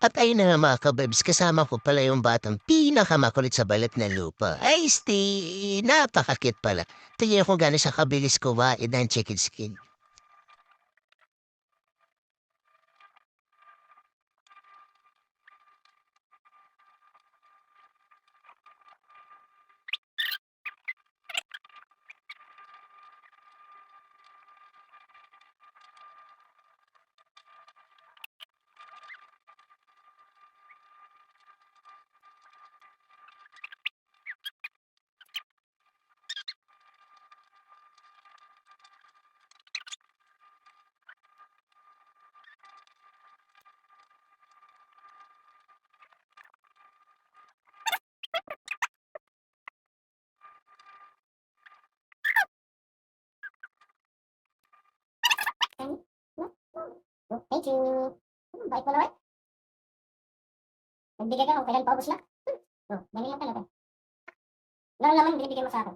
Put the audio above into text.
At ayun na nga mga kabebs, kasama ko pala yung batang pinakamakulit sa balat ng lupa. Ay, napakakit pala. Tingnan ko gano'n siya kabilis kumain ng chicken skin. Thank you. Bait mo naman. Nagbigay ka kung kailan paubos na. Ganyan lang talaga. Lalo naman binibigay mo sa akin.